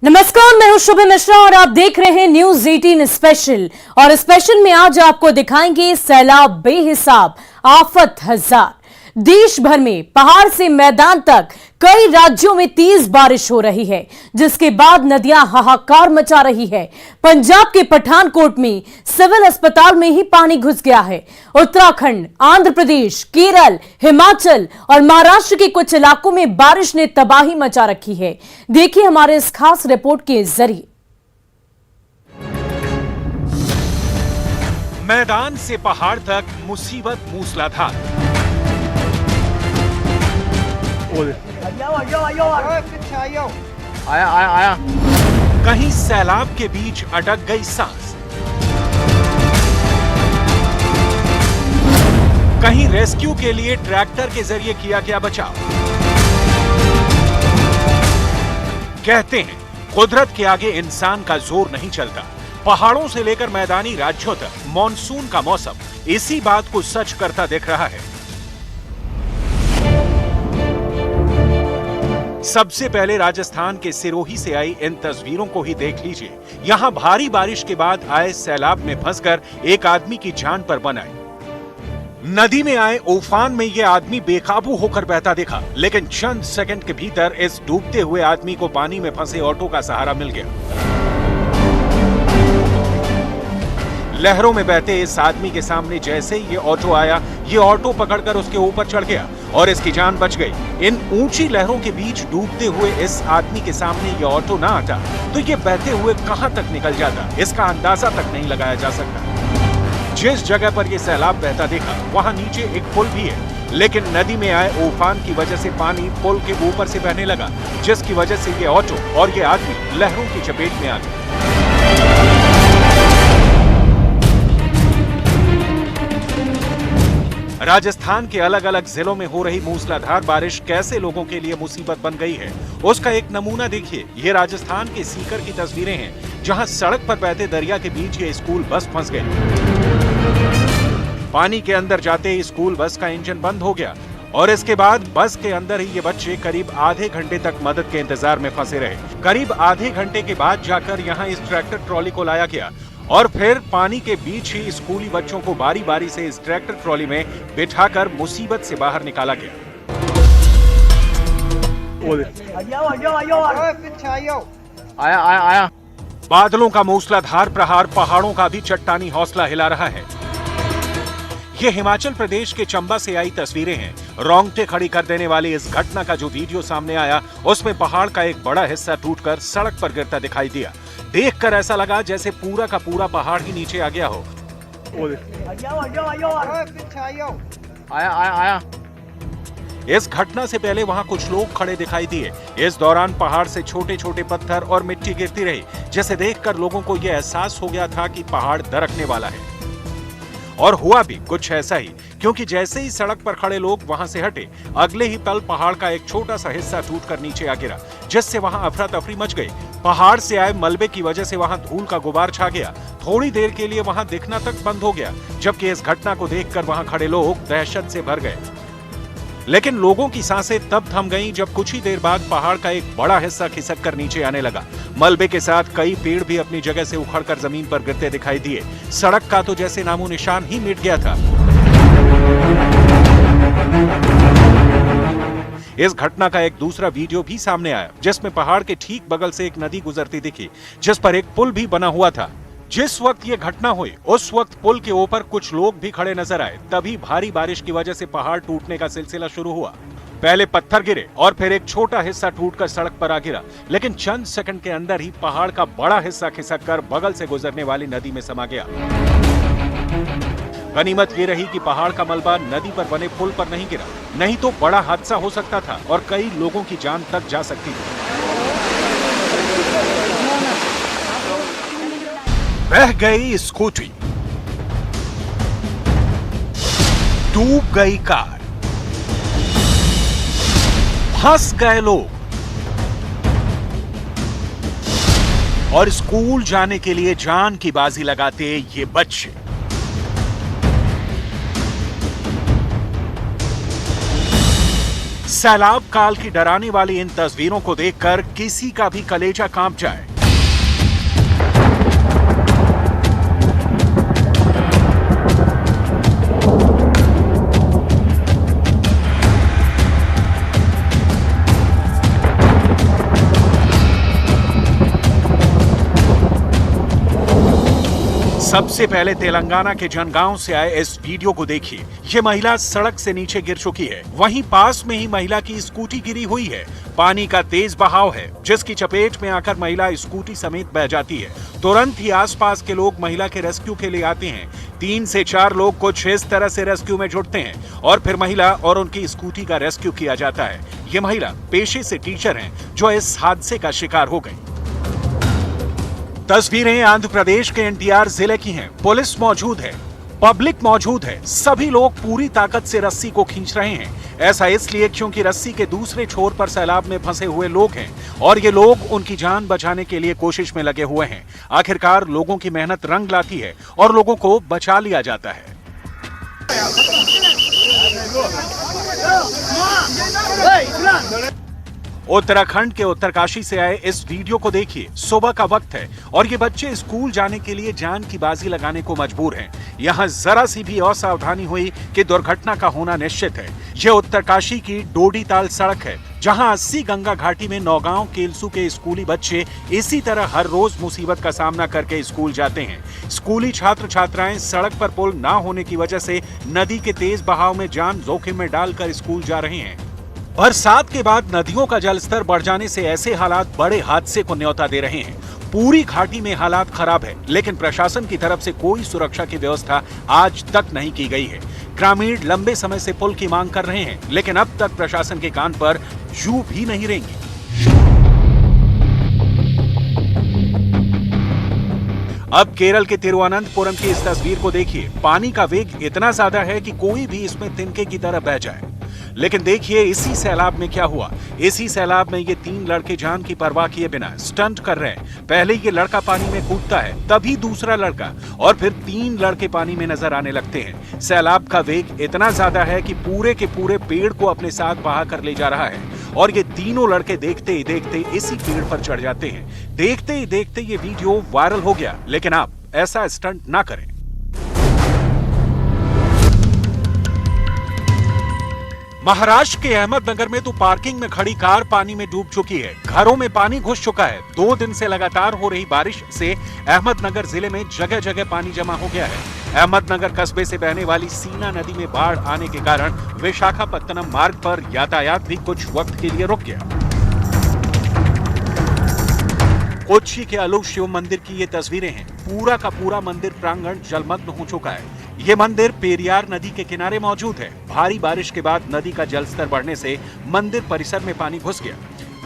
नमस्कार, मैं हूं शुभ मिश्रा और आप देख रहे हैं न्यूज 18 स्पेशल। और स्पेशल में आज आपको दिखाएंगे सैलाब बेहिसाब, आफत हजार। देश भर में पहाड़ से मैदान तक कई राज्यों में तेज बारिश हो रही है, जिसके बाद नदियां हाहाकार मचा रही है। पंजाब के पठानकोट में सिविल अस्पताल में ही पानी घुस गया है। उत्तराखंड, आंध्र प्रदेश, केरल, हिमाचल और महाराष्ट्र के कुछ इलाकों में बारिश ने तबाही मचा रखी है। देखिए हमारे इस खास रिपोर्ट के जरिए। मैदान से पहाड़ तक मुसीबत मूसलाधार। आया। कहीं सैलाब के बीच अटक गई सांस, कहीं रेस्क्यू के लिए ट्रैक्टर के जरिए किया गया बचाव। कहते हैं कुदरत के आगे इंसान का जोर नहीं चलता। पहाड़ों से लेकर मैदानी राज्यों तक मॉनसून का मौसम इसी बात को सच करता दिख रहा है। सबसे पहले राजस्थान के सिरोही से आई इन तस्वीरों को ही देख लीजिए। यहां भारी बारिश के बाद आए सैलाब में फंसकर एक आदमी की जान पर बन आई। नदी में आए उफान में यह आदमी बेकाबू होकर बहता दिखा, लेकिन चंद सेकंड के भीतर इस डूबते हुए आदमी को पानी में फंसे ऑटो का सहारा मिल गया। लहरों में बहते इस आदमी के सामने जैसे ही ये ऑटो आया, ये ऑटो पकड़कर उसके ऊपर चढ़ गया और इसकी जान बच गई। इन ऊंची लहरों के बीच डूबते हुए इस आदमी के सामने ये ऑटो ना आता तो ये बहते हुए कहां तक निकल जाता, इसका अंदाजा तक नहीं लगाया जा सकता। जिस जगह पर ये सैलाब बहता देखा वहां नीचे एक पुल भी है, लेकिन नदी में आए उफान की वजह से पानी पुल के ऊपर से बहने लगा, जिसकी वजह से ये ऑटो और ये आदमी लहरों की चपेट में आ गए। राजस्थान के अलग अलग जिलों में हो रही मूसलाधार बारिश कैसे लोगों के लिए मुसीबत बन गई है, उसका एक नमूना देखिए। ये राजस्थान के सीकर की तस्वीरें हैं, जहां सड़क पर बहते दरिया के बीच ये स्कूल बस फंस गई। पानी के अंदर जाते ही स्कूल बस का इंजन बंद हो गया और इसके बाद बस के अंदर ही ये बच्चे करीब आधे घंटे तक मदद के इंतजार में फंसे रहे। करीब आधे घंटे के बाद जाकर यहाँ इस ट्रैक्टर ट्रॉली को लाया गया और फिर पानी के बीच ही स्कूली बच्चों को बारी बारी से इस ट्रैक्टर ट्रॉली में बिठाकर मुसीबत से बाहर निकाला गया। आया। बादलों का मूसलाधार प्रहार पहाड़ों का भी चट्टानी हौसला हिला रहा है। ये हिमाचल प्रदेश के चंबा से आई तस्वीरें हैं। रोंगटे खड़ी कर देने वाली इस घटना का जो वीडियो सामने आया, उसमें पहाड़ का एक बड़ा हिस्सा टूटकर सड़क पर गिरता दिखाई दिया। देखकर ऐसा लगा जैसे पूरा का पूरा पहाड़ ही नीचे आ गया हो। आया। इस घटना से पहले वहां कुछ लोग खड़े दिखाई दिए। इस दौरान पहाड़ से छोटे छोटे पत्थर और मिट्टी गिरती रही, जिसे देखकर लोगों को यह एहसास हो गया था कि पहाड़ दरकने वाला है। और हुआ भी कुछ ऐसा ही, क्योंकि जैसे ही सड़क पर खड़े लोग वहां से हटे, अगले ही पल पहाड़ का एक छोटा सा हिस्सा टूटकर नीचे आ गिरा, जिससे वहां अफरा तफरी मच गई। पहाड़ से आए मलबे की वजह से वहां धूल का गुबार छा गया। थोड़ी देर के लिए वहां दिखना तक बंद हो गया, जबकि इस घटना को देखकर वहां खड़े लोग दहशत से भर गए। लेकिन लोगों की सांसें तब थम गईं जब कुछ ही देर बाद पहाड़ का एक बड़ा हिस्सा खिसक कर नीचे आने लगा। मलबे के साथ कई पेड़ भी अपनी जगह से उखड़कर जमीन पर गिरते दिखाई दिए। सड़क का तो जैसे नामो निशान ही मिट गया था। इस घटना का एक दूसरा वीडियो भी सामने आया, जिसमें पहाड़ के ठीक बगल से एक नदी गुजरती दिखी, जिस पर एक पुल भी बना हुआ था। जिस वक्त ये घटना हुई उस वक्त पुल के ऊपर कुछ लोग भी खड़े नजर आए। तभी भारी बारिश की वजह से पहाड़ टूटने का सिलसिला शुरू हुआ। पहले पत्थर गिरे और फिर एक छोटा हिस्सा टूटकर सड़क पर आ गिरा, लेकिन चंद सेकंड के अंदर ही पहाड़ का बड़ा हिस्सा खिसककर बगल से गुजरने वाली नदी में समा गया। गनीमत ये रही कि पहाड़ का मलबा नदी पर बने पुल पर नहीं गिरा, नहीं तो बड़ा हादसा हो सकता था और कई लोगों की जान तक जा सकती थी। बह गई स्कूटी, डूब गई कार, फंस गए लोग और स्कूल जाने के लिए जान की बाजी लगाते ये बच्चे। सैलाब काल की डराने वाली इन तस्वीरों को देखकर किसी का भी कलेजा कांप जाए। सबसे पहले तेलंगाना के जनगांव से आए इस वीडियो को देखिए। ये महिला सड़क से नीचे गिर चुकी है। वहीं पास में ही महिला की स्कूटी गिरी हुई है। पानी का तेज बहाव है, जिसकी चपेट में आकर महिला स्कूटी समेत बह जाती है। तुरंत ही आसपास के लोग महिला के रेस्क्यू के लिए आते हैं। 3 से 4 लोग कुछ इस तरह से रेस्क्यू में जुटते हैं और फिर महिला और उनकी स्कूटी का रेस्क्यू किया जाता है। ये महिला पेशे से टीचर हैं, जो इस हादसे का शिकार हो गई। तस्वीरें आंध्र प्रदेश के एनटीआर जिले की हैं। पुलिस मौजूद है, पब्लिक मौजूद है, सभी लोग पूरी ताकत से रस्सी को खींच रहे हैं। ऐसा इसलिए क्योंकि रस्सी के दूसरे छोर पर सैलाब में फंसे हुए लोग हैं और ये लोग उनकी जान बचाने के लिए कोशिश में लगे हुए हैं। आखिरकार लोगों की मेहनत रंग लाती है और लोगों को बचा लिया जाता है। उत्तराखंड के उत्तरकाशी से आए इस वीडियो को देखिए। सुबह का वक्त है और ये बच्चे स्कूल जाने के लिए जान की बाजी लगाने को मजबूर हैं। यहाँ जरा सी भी असावधानी हुई कि दुर्घटना का होना निश्चित है। ये उत्तरकाशी की डोडीताल सड़क है, जहाँ 80 गंगा घाटी में नौगांव केलसू के स्कूली बच्चे इसी तरह हर रोज मुसीबत का सामना करके स्कूल जाते हैं। स्कूली छात्र छात्राएं सड़क पर पुल ना होने की वजह से नदी के तेज बहाव में जान जोखिम में डालकर स्कूल जा रहे हैं। बरसात के बाद नदियों का जलस्तर बढ़ जाने से ऐसे हालात बड़े हादसे को न्योता दे रहे हैं। पूरी घाटी में हालात खराब है, लेकिन प्रशासन की तरफ से कोई सुरक्षा की व्यवस्था आज तक नहीं की गई है। ग्रामीण लंबे समय से पुल की मांग कर रहे हैं, लेकिन अब तक प्रशासन के कान पर जू भी नहीं रेंगी। अब केरल के तिरुवनंतपुरम की इस तस्वीर को देखिए। पानी का वेग इतना ज्यादा है कि कोई भी इसमें तिनके की तरह बह जाए। लेकिन देखिए इसी सैलाब में क्या हुआ। इसी सैलाब में ये 3 लड़के जान की परवाह किए बिना स्टंट कर रहे हैं। पहले ये लड़का पानी में कूदता है, तभी दूसरा लड़का और फिर 3 लड़के पानी में नजर आने लगते हैं। सैलाब का वेग इतना ज्यादा है कि पूरे के पूरे पेड़ को अपने साथ बहा कर ले जा रहा है और ये तीनों लड़के देखते ही देखते इसी पेड़ पर चढ़ जाते हैं। देखते ही देखते ये वीडियो वायरल हो गया। लेकिन आप ऐसा स्टंट ना करें। महाराष्ट्र के अहमदनगर में तो पार्किंग में खड़ी कार पानी में डूब चुकी है। घरों में पानी घुस चुका है। 2 दिन से लगातार हो रही बारिश से अहमदनगर जिले में जगह जगह पानी जमा हो गया है। अहमदनगर कस्बे से बहने वाली सीना नदी में बाढ़ आने के कारण विशाखापत्तनम मार्ग पर यातायात भी कुछ वक्त के लिए रुक गया। कोच्चि के अलूर शिव मंदिर की ये तस्वीरें हैं। पूरा का पूरा मंदिर प्रांगण जलमग्न हो चुका है। ये मंदिर पेरियार नदी के किनारे मौजूद है। भारी बारिश के बाद नदी का जलस्तर बढ़ने से मंदिर परिसर में पानी घुस गया।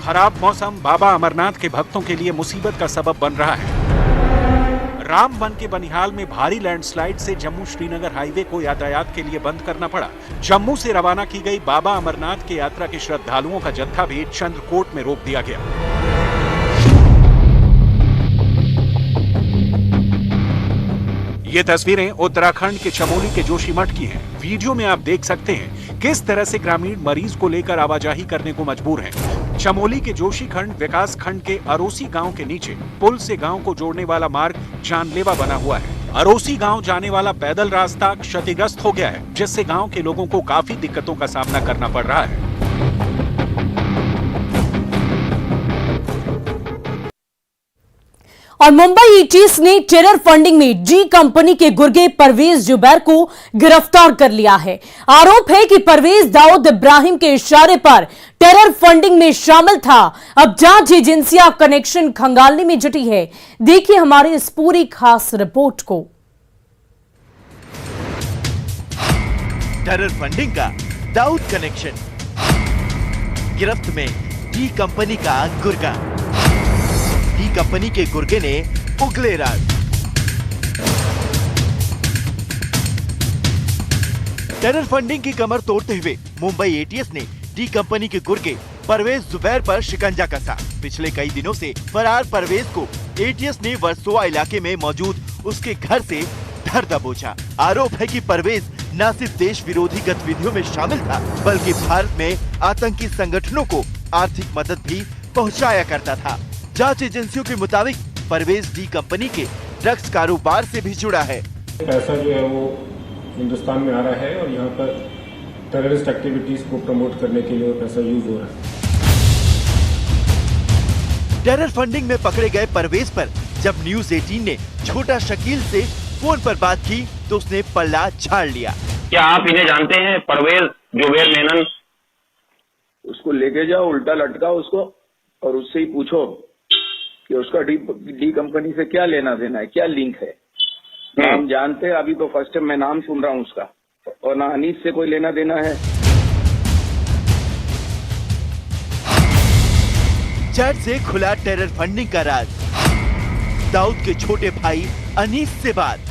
खराब मौसम बाबा अमरनाथ के भक्तों के लिए मुसीबत का सबब बन रहा है। रामबन के बनिहाल में भारी लैंडस्लाइड से जम्मू श्रीनगर हाईवे को यातायात के लिए बंद करना पड़ा। जम्मू से रवाना की गई बाबा अमरनाथ की यात्रा के श्रद्धालुओं का जत्था भी चंद्रकोट में रोक दिया गया। ये तस्वीरें उत्तराखंड के चमोली के जोशीमठ की हैं। वीडियो में आप देख सकते हैं किस तरह से ग्रामीण मरीज को लेकर आवाजाही करने को मजबूर हैं। चमोली के जोशीखंड विकास खंड के अरोसी गांव के नीचे पुल से गांव को जोड़ने वाला मार्ग जानलेवा बना हुआ है। अरोसी गांव जाने वाला पैदल रास्ता क्षतिग्रस्त हो गया है, जिससे गांव के लोगों को काफी दिक्कतों का सामना करना पड़ रहा है। और मुंबई ईटीएस ने टेरर फंडिंग में जी कंपनी के गुर्गे परवेज जुबैर को गिरफ्तार कर लिया है। आरोप है कि परवेज दाऊद इब्राहिम के इशारे पर टेरर फंडिंग में शामिल था। अब जांच एजेंसियां कनेक्शन खंगालने में जुटी है। देखिए हमारी इस पूरी खास रिपोर्ट को। टेरर फंडिंग का दाऊद कनेक्शन, गिरफ्त में डी कंपनी का गुर्गा। डी कंपनी के गुर्गे ने उगले राज। टेरर फंडिंग की कमर तोड़ते हुए मुंबई एटीएस ने डी कंपनी के गुर्गे परवेज जुबैर पर शिकंजा कसा। पिछले कई दिनों से फरार परवेज को एटीएस ने वर्सोवा इलाके में मौजूद उसके घर से धर दबोचा। आरोप है कि परवेज न सिर्फ देश विरोधी गतिविधियों में शामिल था, बल्कि भारत में आतंकी संगठनों को आर्थिक मदद भी पहुंचाया करता था। जांच एजेंसियों के मुताबिक परवेज डी कंपनी के ड्रग्स कारोबार से भी जुड़ा है। पैसा जो है वो हिंदुस्तान में आ रहा है और यहाँ पर टेररिस्ट एक्टिविटीज को प्रमोट करने के लिए वो पैसा यूज हो रहा है। टेरर फंडिंग में पकड़े गए परवेज पर जब न्यूज 18 ने छोटा शकील से फोन पर बात की तो उसने पल्ला झाड़ लिया। क्या आप इन्हें जानते हैं? परवेज जुबैर मेनन। उसको लेके जाओ, उल्टा लटकाओ उसको और उससे ही पूछो कि उसका डी कंपनी से क्या लेना देना है, क्या लिंक है। नाम जानते हैं? अभी तो फर्स्ट टाइम मैं नाम सुन रहा हूँ उसका, और ना अनीस से कोई लेना देना है। चैट से खुला टेरर फंडिंग का राज। दाऊद के छोटे भाई अनीस से बात।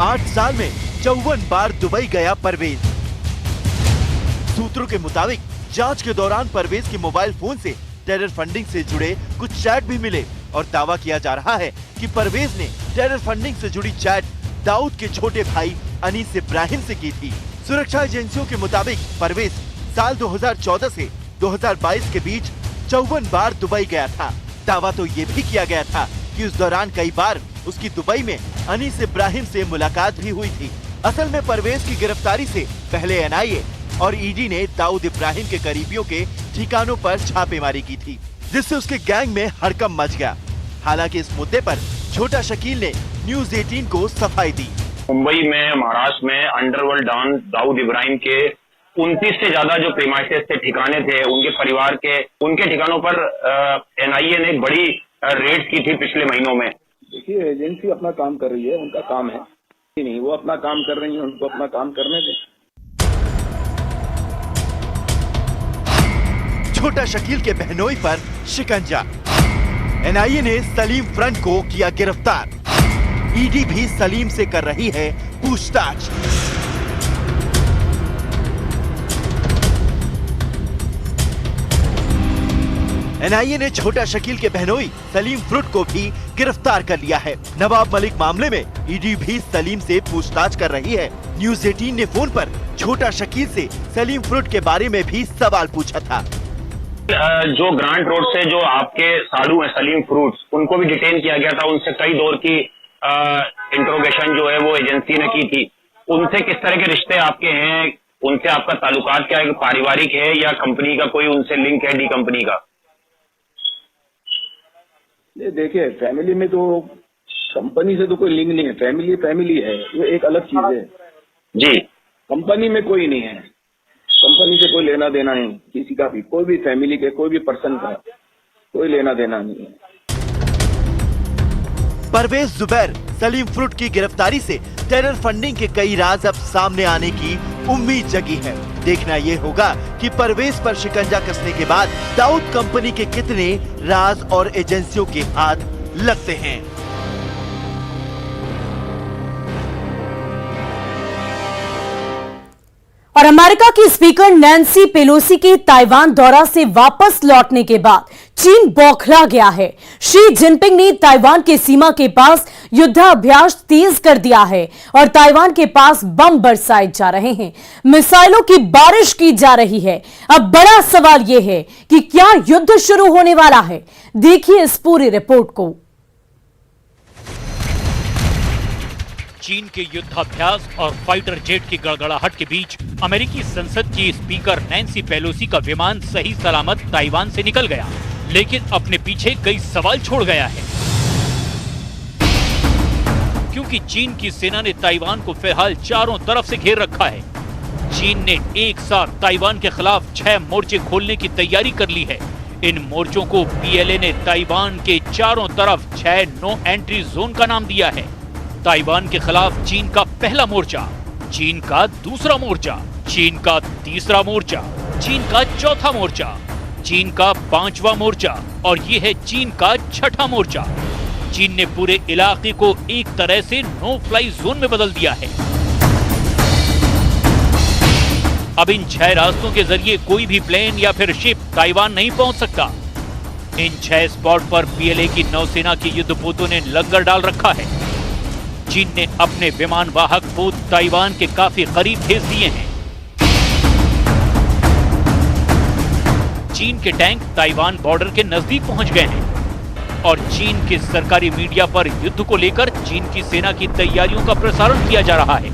8 साल में 54 बार दुबई गया परवेज। सूत्रों के मुताबिक जांच के दौरान परवेज के मोबाइल फोन से टेरर फंडिंग से जुड़े कुछ चैट भी मिले और दावा किया जा रहा है कि परवेज ने टेरर फंडिंग से जुड़ी चैट दाऊद के छोटे भाई अनीस इब्राहिम से की थी। सुरक्षा एजेंसियों के मुताबिक परवेज साल 2014 से 2022 के बीच 54 बार दुबई गया था। दावा तो ये भी किया गया था कि उस दौरान कई बार उसकी दुबई में अनीस इब्राहिम से मुलाकात भी हुई थी। असल में परवेज की गिरफ्तारी से पहले एनआईए और ईडी ने दाऊद इब्राहिम के करीबियों के ठिकानों पर छापेमारी की थी, जिससे उसके गैंग में हड़कंप मच गया। हालांकि इस मुद्दे पर छोटा शकील ने न्यूज 18 को सफाई दी। मुंबई में, महाराष्ट्र में अंडरवर्ल्ड डॉन दाऊद इब्राहिम के 29 से ज्यादा जो प्रीमाइसेस थे, ठिकाने थे उनके परिवार के, उनके ठिकानों पर एनआईए ने बड़ी रेड्स की थी पिछले महीनों में। देखिए, एजेंसी अपना काम कर रही है, उनका काम है। नहीं, वो अपना काम कर रही है, उनको अपना काम करने दें। छोटा शकील के बहनोई पर शिकंजा। एनआईए ने सलीम फ्रंट को किया गिरफ्तार। ईडी भी सलीम से कर रही है पूछताछ। एनआईए ने छोटा शकील के बहनोई सलीम फ्रूट को भी गिरफ्तार कर लिया है। नवाब मलिक मामले में ईडी भी सलीम से पूछताछ कर रही है। न्यूज 18 ने फोन पर छोटा शकील से सलीम फ्रूट के बारे में भी सवाल पूछा था। जो ग्रांट रोड से जो आपके साधु हैं सलीम फ्रूट्स, उनको भी डिटेन किया गया था। उनसे कई दौर की इंट्रोगेशन जो है वो एजेंसी ने की थी। उनसे किस तरह के रिश्ते आपके हैं? उनसे आपका ताल्लुकात क्या है? पारिवारिक है या कंपनी का कोई उनसे लिंक है, डी कंपनी का? देखिए, फैमिली में तो कंपनी से तो कोई लिंक नहीं है। फैमिली फैमिली है, ये एक अलग चीज है जी। कंपनी में कोई नहीं है, कंपनी से कोई लेना देना नहीं, किसी का भी, कोई भी फैमिली के, कोई भी पर्सन का कोई लेना देना नहीं है। परवेज जुबैर सलीम फ्रूट की गिरफ्तारी से टेरर फंडिंग के कई राज अब सामने आने की उम्मीद जगी है। देखना ये होगा कि परवेज पर शिकंजा कसने के बाद दाऊद कंपनी के कितने राज और एजेंसियों के हाथ लगते हैं। और अमेरिका की स्पीकर नैन्सी पेलोसी के ताइवान दौरा से वापस लौटने के बाद चीन बौखला गया है। शी जिनपिंग ने ताइवान के सीमा के पास युद्धाभ्यास तेज कर दिया है और ताइवान के पास बम बरसाए जा रहे हैं, मिसाइलों की बारिश की जा रही है। अब बड़ा सवाल यह है कि क्या युद्ध शुरू होने वाला है? देखिए इस पूरी रिपोर्ट को। चीन के युद्धाभ्यास और फाइटर जेट की गड़गड़ाहट के बीच अमेरिकी संसद की स्पीकर नैन्सी पेलोसी का विमान सही सलामत ताइवान से निकल गया, लेकिन अपने पीछे कई सवाल छोड़ गया है, क्योंकि चीन की सेना ने ताइवान को फिलहाल चारों तरफ से घेर रखा है। चीन ने एक साथ ताइवान के खिलाफ 6 मोर्चे खोलने की तैयारी कर ली है। इन मोर्चों को पीएलए ने ताइवान के चारों तरफ 6 नो एंट्री जोन का नाम दिया है। ताइवान के खिलाफ चीन का पहला मोर्चा, चीन का दूसरा मोर्चा, चीन का तीसरा मोर्चा, चीन का चौथा मोर्चा, चीन का 5वां मोर्चा और ये है चीन का 6ठा मोर्चा। चीन ने पूरे इलाके को एक तरह से नो फ्लाई जोन में बदल दिया है। अब इन 6 रास्तों के जरिए कोई भी प्लेन या फिर शिप ताइवान नहीं पहुंच सकता। इन 6 स्पॉट पर पीएलए की नौसेना के युद्धपोतों ने लंगर डाल रखा है। चीन ने अपने विमान वाहक पोत ताइवान के काफी करीब भेज दिए हैं। चीन के टैंक ताइवान बॉर्डर के नजदीक पहुंच गए हैं और चीन के सरकारी मीडिया पर युद्ध को लेकर चीन की सेना की तैयारियों का प्रसारण किया जा रहा है।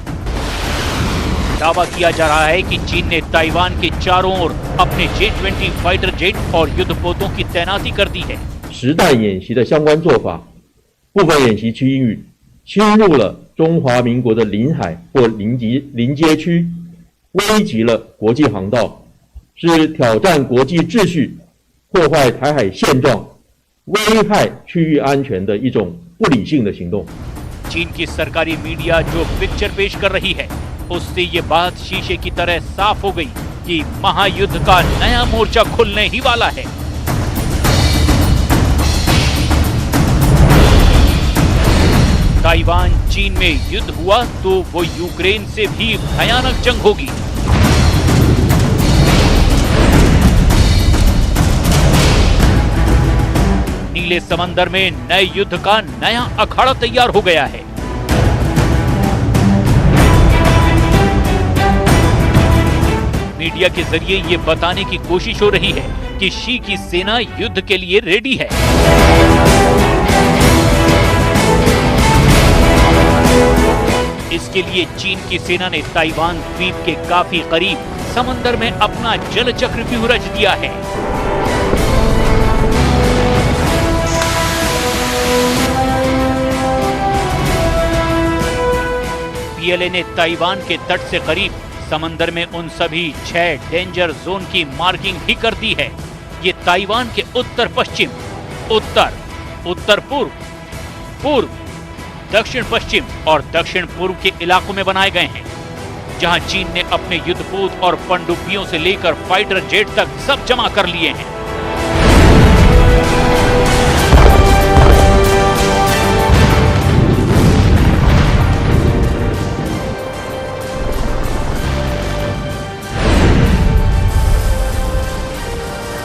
दावा किया जा रहा है कि चीन ने ताइवान के चारों ओर अपने J-20 फाइटर जेट और युद्धपोतों की तैनाती कर दी है।实弹演习的相关做法，部分演习区域侵入了中华民国的领海或临街区，危及了国际航道，是挑战国际秩序、破坏台海现状、危害区域安全的一种不理性的行动。 चीन की सरकारी मीडिया जो पिक्चर पेश कर रही है, उससे ये बात शीशे की तरह साफ हो गई कि महायुद्ध का नया मोर्चा खुलने ही वाला है। ताइवान चीन में युद्ध हुआ तो वो यूक्रेन से भी भयानक जंग होगी। नीले समंदर में नए युद्ध का नया अखाड़ा तैयार हो गया है। मीडिया के जरिए ये बताने की कोशिश हो रही है कि शी की सेना युद्ध के लिए रेडी है। इसके लिए चीन की सेना ने ताइवान द्वीप के काफी करीब समंदर में अपना जल चक्रव्यूह रच दिया है। पीएलए ने ताइवान के तट से करीब समंदर में उन सभी 6 डेंजर जोन की मार्किंग भी कर दी है। ये ताइवान के उत्तर पश्चिम, उत्तर, उत्तर पूर्व, पूर्व, दक्षिण पश्चिम और दक्षिण पूर्व के इलाकों में बनाए गए हैं, जहां चीन ने अपने युद्धपोत और पनडुब्बियों से लेकर फाइटर जेट तक सब जमा कर लिए हैं।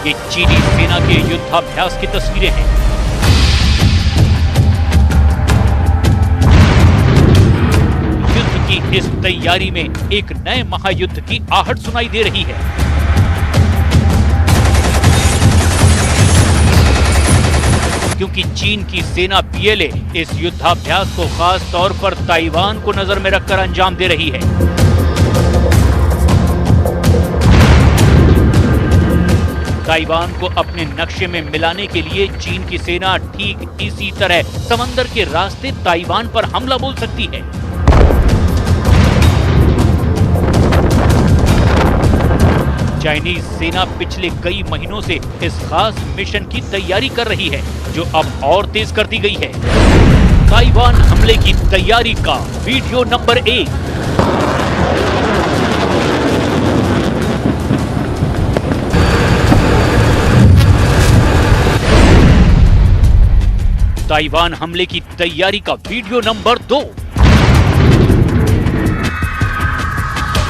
ये चीनी सेना के युद्धाभ्यास की तस्वीरें हैं। युद्ध की इस तैयारी में एक नए महायुद्ध की आहट सुनाई दे रही है। क्योंकि चीन की सेना पीएलए इस युद्धाभ्यास को खास तौर पर ताइवान को नजर में रखकर अंजाम दे रही है। ताइवान को अपने नक्शे में मिलाने के लिए चीन की सेना ठीक इसी तरह समंदर के रास्ते ताइवान पर हमला बोल सकती है। चाइनीज सेना पिछले कई महीनों से इस खास मिशन की तैयारी कर रही है, जो अब और तेज कर दी गई है। ताइवान हमले की तैयारी का वीडियो नंबर 1। ताइवान हमले की तैयारी का वीडियो नंबर 2।